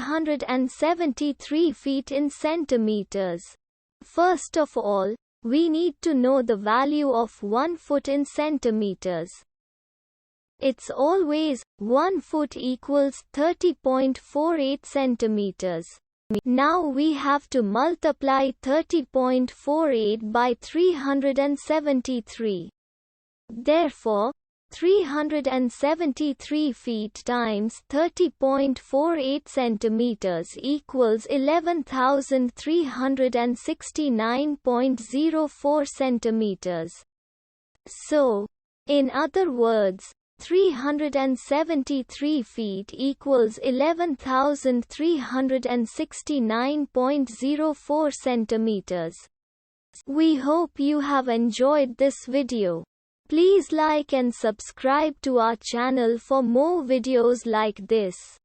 373 feet in centimeters. First of all, we need to know the value of 1 foot in centimeters. It's always 1 foot equals 30.48 centimeters. Now we have to multiply 30.48 by 373. Therefore, 373 feet times 30.48 centimeters equals 11,369.04 centimeters. So, in other words, 373 feet equals 11,369.04 centimeters. We hope you have enjoyed this video. Please like and subscribe to our channel for more videos like this.